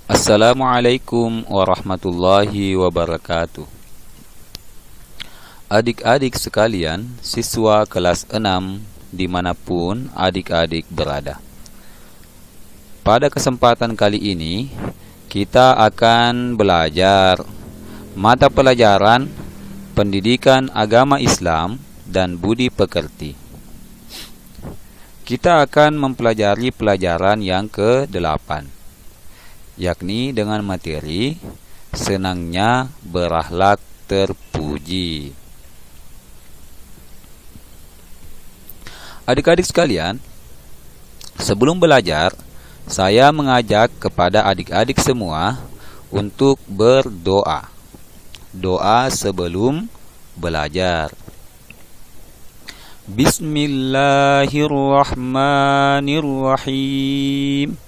Assalamualaikum warahmatullahi wabarakatuh. Adik-adik sekalian, siswa kelas 6 dimanapun adik-adik berada. Pada kesempatan kali ini, kita akan belajar mata pelajaran Pendidikan Agama Islam dan Budi Pekerti. Kita akan mempelajari pelajaran yang ke-8, yakni dengan materi senangnya berakhlak terpuji. Adik-adik sekalian, sebelum belajar, saya mengajak kepada adik-adik semua untuk berdoa. Doa sebelum belajar. Bismillahirrahmanirrahim.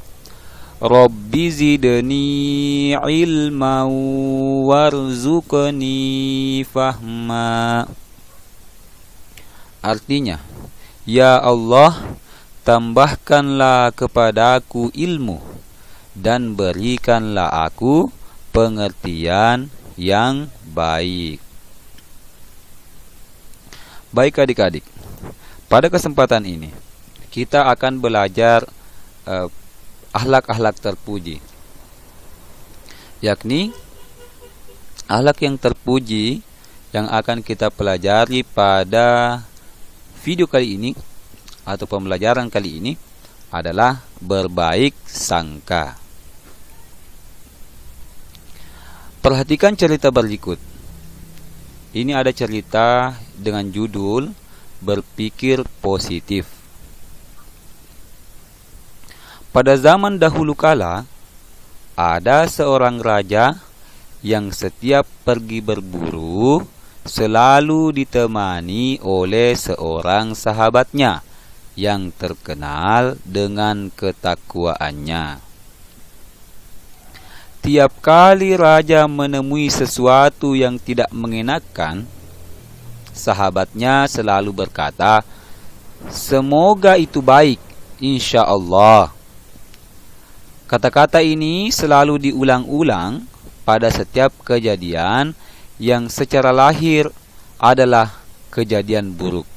Rabbi zidni ilman warzuqni fahma. Artinya, ya Allah, tambahkanlah kepadaku ilmu dan berikanlah aku pengertian yang baik. Baik adik-adik, pada kesempatan ini kita akan belajar akhlak-akhlak terpuji, yakni akhlak yang terpuji yang akan kita pelajari pada video kali ini atau pembelajaran kali ini adalah berbaik sangka. Perhatikan cerita berikut. Ini ada cerita dengan judul Berpikir Positif. Pada zaman dahulu kala, ada seorang raja yang setiap pergi berburu selalu ditemani oleh seorang sahabatnya yang terkenal dengan ketakwaannya. Tiap kali raja menemui sesuatu yang tidak mengenakan, sahabatnya selalu berkata, "Semoga itu baik, insya Allah." Kata-kata ini selalu diulang-ulang pada setiap kejadian yang secara lahir adalah kejadian buruk.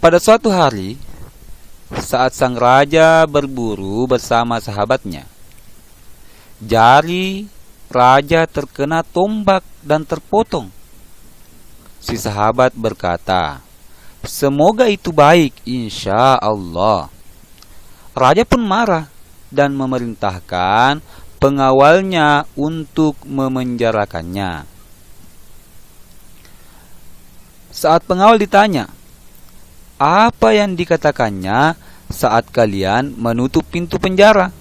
Pada suatu hari, saat sang raja berburu bersama sahabatnya, jari raja terkena tombak dan terpotong. Si sahabat berkata, "Semoga itu baik, insya Allah." Raja pun marah dan memerintahkan pengawalnya untuk memenjarakannya. Saat pengawal ditanya, apa yang dikatakannya saat kalian menutup pintu penjara?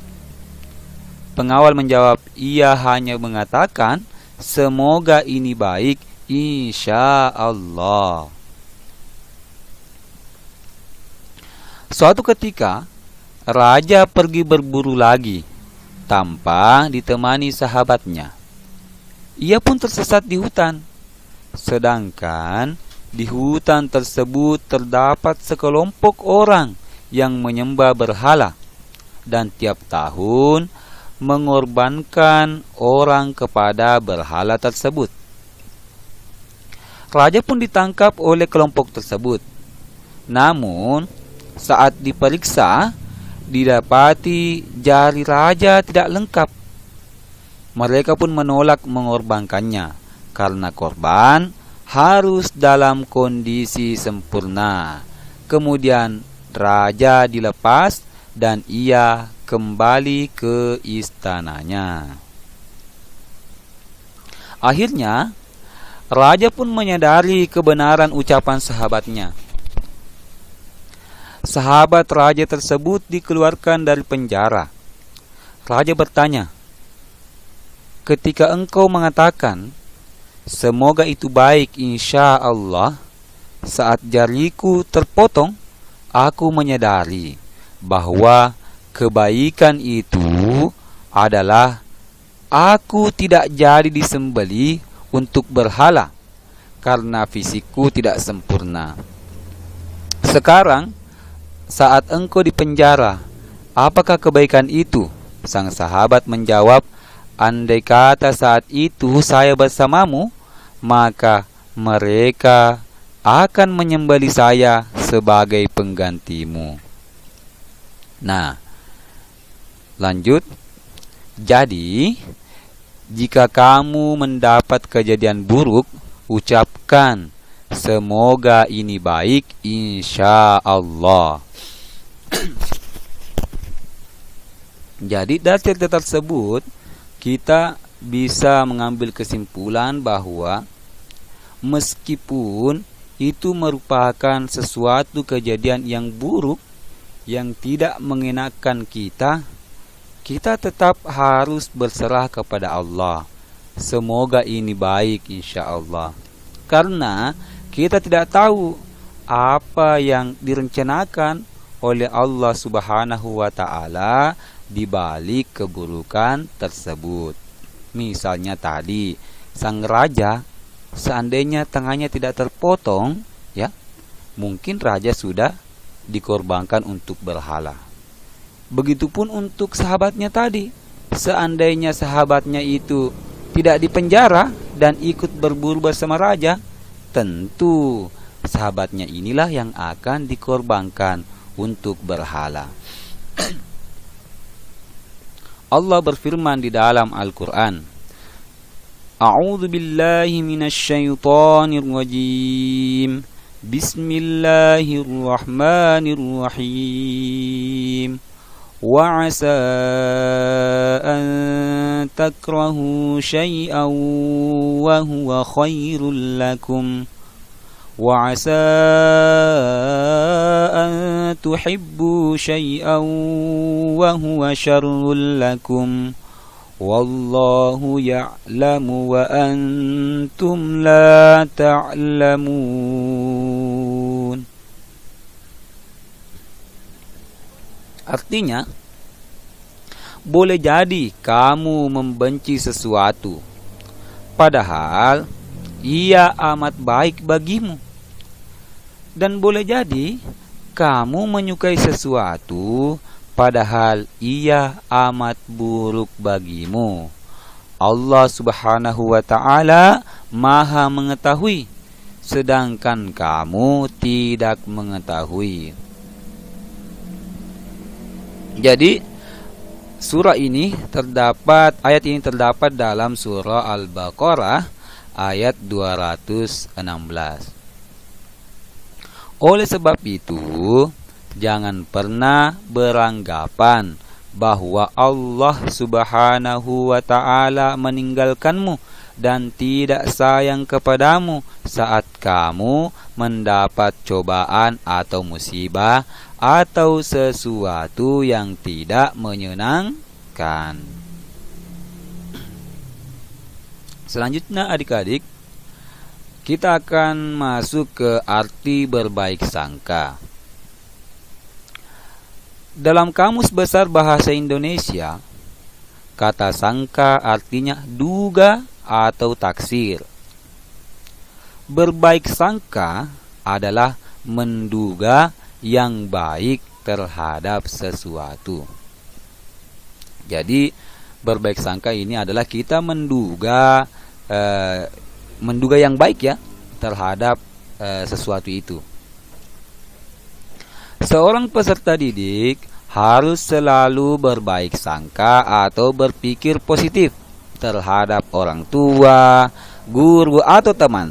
Pengawal menjawab, ia hanya mengatakan, "Semoga ini baik, insya Allah." Suatu ketika, raja pergi berburu lagi tanpa ditemani sahabatnya. Ia pun tersesat di hutan. Sedangkan di hutan tersebut terdapat sekelompok orang yang menyembah berhala dan tiap tahun mengorbankan orang kepada berhala tersebut. Raja pun ditangkap oleh kelompok tersebut. Namun, saat diperiksa, didapati jari raja tidak lengkap. Mereka pun menolak mengorbankannya karena korban harus dalam kondisi sempurna. Kemudian raja dilepas dan ia kembali ke istananya. Akhirnya, raja pun menyadari kebenaran ucapan sahabatnya. Sahabat raja tersebut dikeluarkan dari penjara. Raja bertanya, "Ketika engkau mengatakan, 'Semoga itu baik, insya Allah,' saat jariku terpotong, aku menyadari bahwa kebaikan itu adalah aku tidak jadi disembelih untuk berhala karena fisikku tidak sempurna. Sekarang, saat engkau di penjara, apakah kebaikan itu Sang sahabat menjawab, andai kata saat itu saya bersamamu, maka mereka akan menyembelih saya sebagai penggantimu. Nah, lanjut. Jadi, jika kamu mendapat kejadian buruk, ucapkan, semoga ini baik, insya Allah. Jadi dari cerita tersebut kita bisa mengambil kesimpulan bahwa meskipun itu merupakan sesuatu kejadian yang buruk yang tidak mengenakan kita, kita tetap harus berserah kepada Allah. Semoga ini baik insya Allah. Karena kita tidak tahu apa yang direncanakan oleh Allah Subhanahu wa Ta'ala di balik keburukan tersebut. Misalnya tadi, sang raja seandainya tangannya tidak terpotong, ya, mungkin raja sudah dikorbankan untuk berhala. Begitupun untuk sahabatnya tadi, seandainya sahabatnya itu tidak dipenjara dan ikut berburu bersama raja, tentu sahabatnya inilah yang akan dikorbankan untuk berhala. Allah berfirman di dalam Al-Quran, A'udzu billahi minasyaitonir rajim. Bismillahirrahmanirrahim. Wa 'asa an takrahu syai'an wa huwa khairul lakum. وعسى أن تحبوا شيئا وهو شر لكم والله يعلم وأنتم لا تعلمون. Artinya, boleh jadi kamu membenci sesuatu, padahal ia amat baik bagimu. Dan boleh jadi kamu menyukai sesuatu padahal ia amat buruk bagimu. Allah Subhanahu wa Ta'ala Maha mengetahui, sedangkan kamu tidak mengetahui. Jadi ayat ini terdapat dalam surah Al-Baqarah ayat 216. Oleh sebab itu, jangan pernah beranggapan bahwa Allah Subhanahu wa Ta'ala meninggalkanmu dan tidak sayang kepadamu saat kamu mendapat cobaan atau musibah atau sesuatu yang tidak menyenangkan. Selanjutnya adik-adik, kita akan masuk ke arti berbaik sangka. Dalam Kamus Besar Bahasa Indonesia, kata sangka artinya duga atau taksir. Berbaik sangka adalah menduga yang baik terhadap sesuatu. Jadi, berbaik sangka ini adalah kita menduga yang baik ya terhadap sesuatu itu. Seorang peserta didik harus selalu berbaik sangka atau berpikir positif terhadap orang tua, guru atau teman.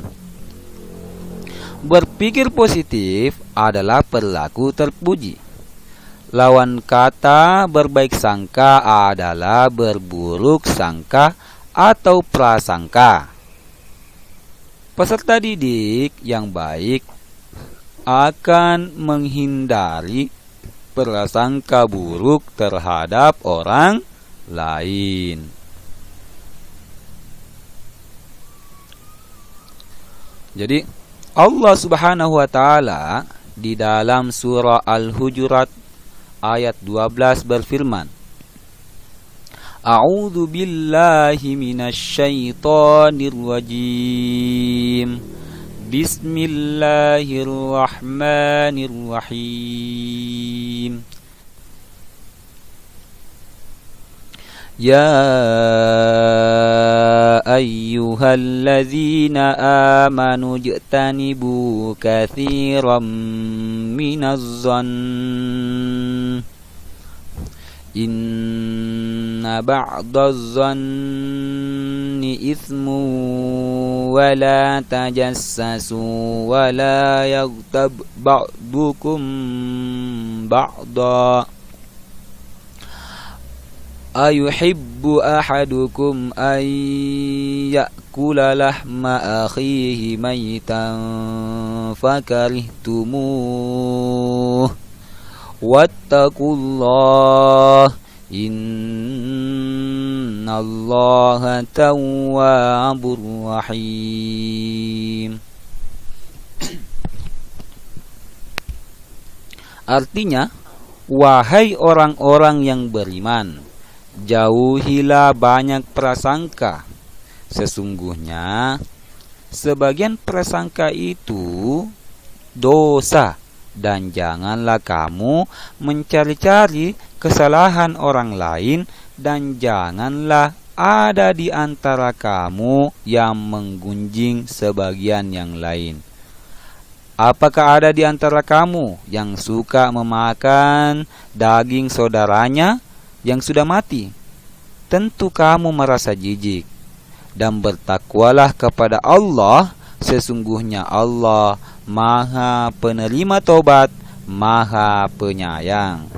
Berpikir positif adalah perilaku terpuji. Lawan kata berbaik sangka adalah berburuk sangka atau prasangka. Peserta didik yang baik akan menghindari prasangka buruk terhadap orang lain. Jadi Allah Subhanahu wa Ta'ala di dalam surah Al-Hujurat ayat 12 berfirman, A'udzu billahi minasyaitonir rajim. Bismillahirrahmanirrahim. Ya ayyuhalladzina amanu jtanibu katsiran minaz zann inna ba'daz zanni ithmu wa la tajassasu wa la yaghtab ba'dukum ba'da ayuhibbu ahadukum an ya'kula lahma akhihi maytan fakarihtumuh wattaqullah innallaha tawwabur rahim. Artinya, wahai orang-orang yang beriman, jauhilah banyak prasangka. Sesungguhnya sebagian prasangka itu dosa, dan janganlah kamu mencari-cari kesalahan orang lain, dan janganlah ada di antara kamu yang menggunjing sebagian yang lain. Apakah ada di antara kamu yang suka memakan daging saudaranya yang sudah mati? Tentu kamu merasa jijik. Dan bertakwalah kepada Allah, sesungguhnya Allah Maha penerima tobat, Maha penyayang.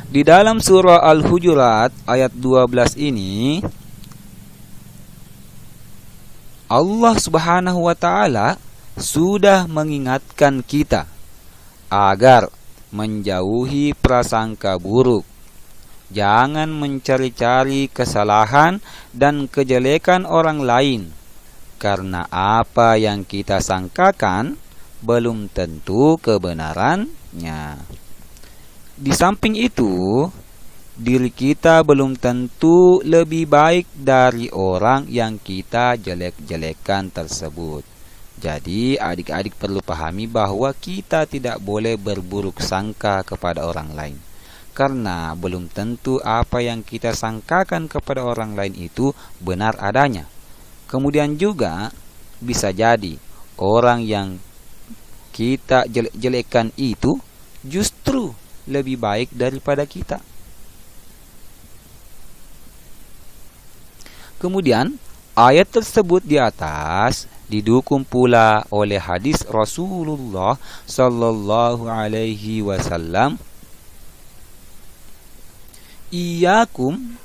Di dalam surah Al-Hujurat ayat 12 ini, Allah Subhanahu wa taala sudah mengingatkan kita agar menjauhi prasangka buruk. Jangan mencari-cari kesalahan dan kejelekan orang lain, karena apa yang kita sangkakan belum tentu kebenarannya. Di samping itu, diri kita belum tentu lebih baik dari orang yang kita jelek-jelekan tersebut. Jadi adik-adik perlu pahami bahwa kita tidak boleh berburuk sangka kepada orang lain, karena belum tentu apa yang kita sangkakan kepada orang lain itu benar adanya. Kemudian juga bisa jadi orang yang kita jelek-jelekan itu justru lebih baik daripada kita. Kemudian ayat tersebut di atas didukung pula oleh hadis Rasulullah sallallahu alaihi wasallam, Iyyakum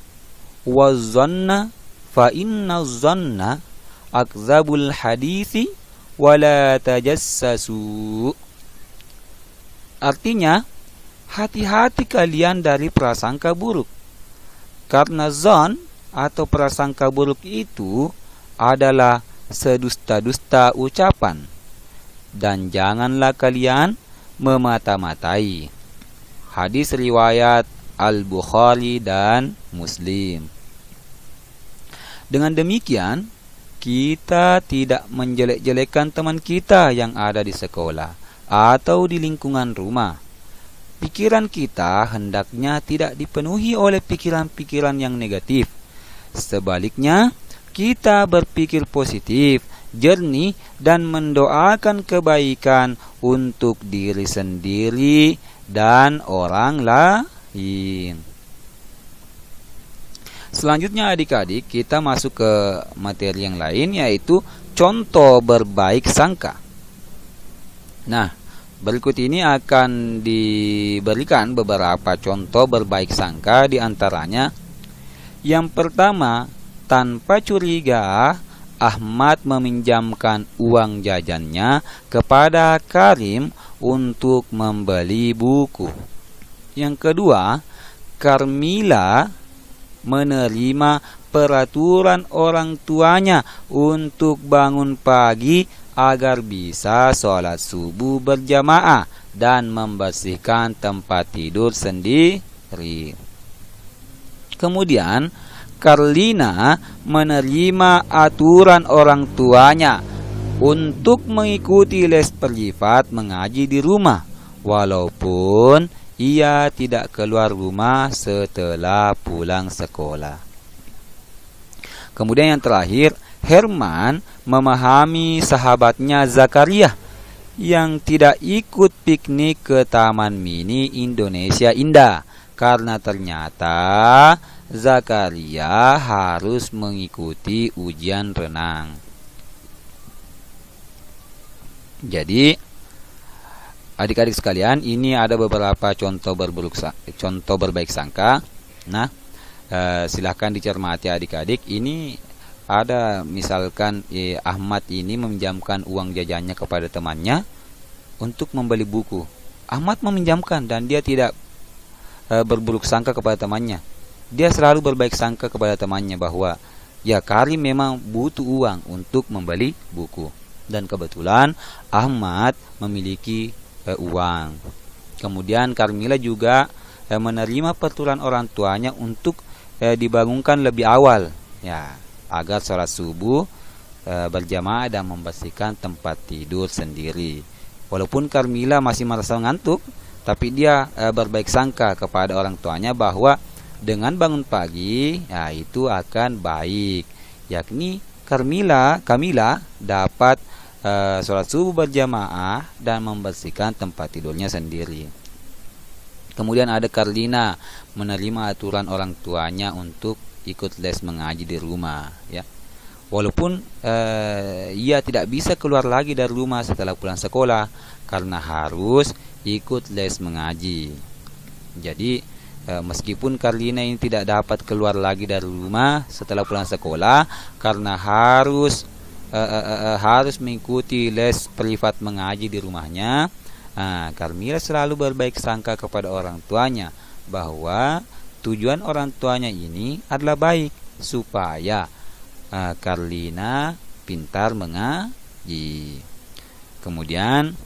waz-zanna fa inna zanna akzabul hadisi wa la tajassasu. Artinya, hati-hati kalian dari prasangka buruk, karena zon atau prasangka buruk itu adalah sedusta-dusta ucapan, dan janganlah kalian memata-matai. Hadis riwayat Al-Bukhari dan Muslim. Dengan demikian, kita tidak menjelek-jelekan teman kita yang ada di sekolah atau di lingkungan rumah. Pikiran kita hendaknya tidak dipenuhi oleh pikiran-pikiran yang negatif. Sebaliknya, kita berpikir positif, jernih, dan mendoakan kebaikan untuk diri sendiri dan orang lain. Selanjutnya adik-adik, kita masuk ke materi yang lain, yaitu contoh berbaik sangka. Nah, berikut ini akan diberikan beberapa contoh berbaik sangka, di antaranya yang pertama, tanpa curiga Ahmad meminjamkan uang jajannya kepada Karim untuk membeli buku. Yang kedua, Karmila menerima peraturan orang tuanya untuk bangun pagi agar bisa sholat subuh berjamaah dan membersihkan tempat tidur sendiri. Kemudian, Karlina menerima aturan orang tuanya untuk mengikuti les privat mengaji di rumah, walaupun ia tidak keluar rumah setelah pulang sekolah. Kemudian yang terakhir, Herman memahami sahabatnya Zakaria yang tidak ikut piknik ke Taman Mini Indonesia Indah karena ternyata Zakaria harus mengikuti ujian renang. Jadi, adik-adik sekalian, ini ada beberapa contoh berbaik sangka. Nah, silahkan dicermati adik-adik. Ini ada misalkan Ahmad ini meminjamkan uang jajannya kepada temannya untuk membeli buku. Ahmad meminjamkan dan dia tidak berburuk sangka kepada temannya. Dia selalu berbaik sangka kepada temannya bahwa ya Karim memang butuh uang untuk membeli buku. Dan kebetulan Ahmad memiliki uang. Kemudian Karmila juga menerima perturan orang tuanya untuk dibangunkan lebih awal, ya, agar sholat subuh berjamaah dan membersihkan tempat tidur sendiri. Walaupun Karmila masih merasa ngantuk, tapi dia berbaik sangka kepada orang tuanya bahwa dengan bangun pagi, ya, itu akan baik, yakni Kamila dapat sholat subuh berjamaah dan membersihkan tempat tidurnya sendiri. Kemudian ada Karlina menerima aturan orang tuanya untuk ikut les mengaji di rumah, ya. Walaupun ia tidak bisa keluar lagi dari rumah setelah pulang sekolah karena harus ikut les mengaji. Jadi meskipun Karlina ini tidak dapat keluar lagi dari rumah setelah pulang sekolah karena harus mengikuti les privat mengaji di rumahnya, Karmila selalu berbaik sangka kepada orang tuanya bahwa tujuan orang tuanya ini adalah baik supaya Karlina pintar mengaji. Kemudian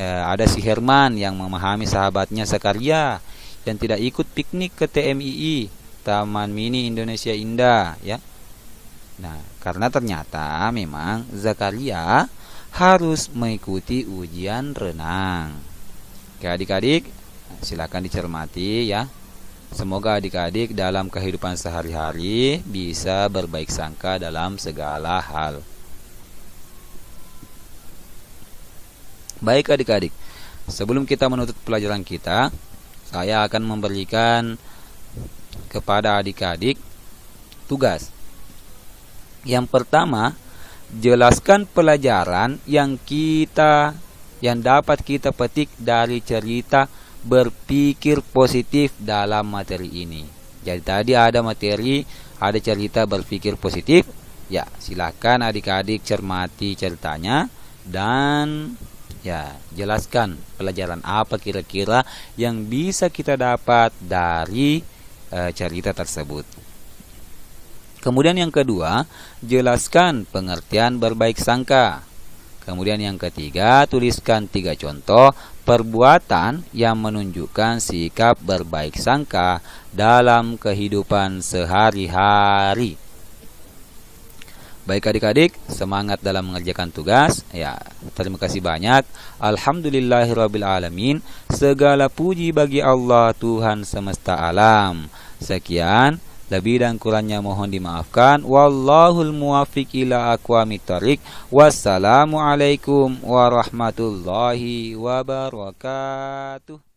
ada si Herman yang memahami sahabatnya Zakaria yang tidak ikut piknik ke TMII, Taman Mini Indonesia Indah, ya. Nah, karena ternyata memang Zakaria harus mengikuti ujian renang. Oke, adik-adik, silakan dicermati, ya. Semoga adik-adik dalam kehidupan sehari-hari bisa berbaik sangka dalam segala hal. Baik adik-adik, sebelum kita menutup pelajaran kita, saya akan memberikan kepada adik-adik tugas. Yang pertama, jelaskan pelajaran yang dapat kita petik dari cerita berpikir positif dalam materi ini. Jadi tadi ada cerita berpikir positif. Ya, silakan adik-adik cermati ceritanya dan ya, jelaskan pelajaran apa kira-kira yang bisa kita dapat dari cerita tersebut. Kemudian yang kedua, jelaskan pengertian berbaik sangka. Kemudian yang ketiga, tuliskan 3 contoh perbuatan yang menunjukkan sikap berbaik sangka dalam kehidupan sehari-hari. Baik adik-adik, semangat dalam mengerjakan tugas. Ya, terima kasih banyak. Alhamdulillahirrabbilalamin. Segala puji bagi Allah Tuhan semesta alam. Sekian, lebih dan kurangnya mohon dimaafkan. Wallahul muwaffiq ila aqwamit thoriq. Wassalamualaikum warahmatullahi wabarakatuh.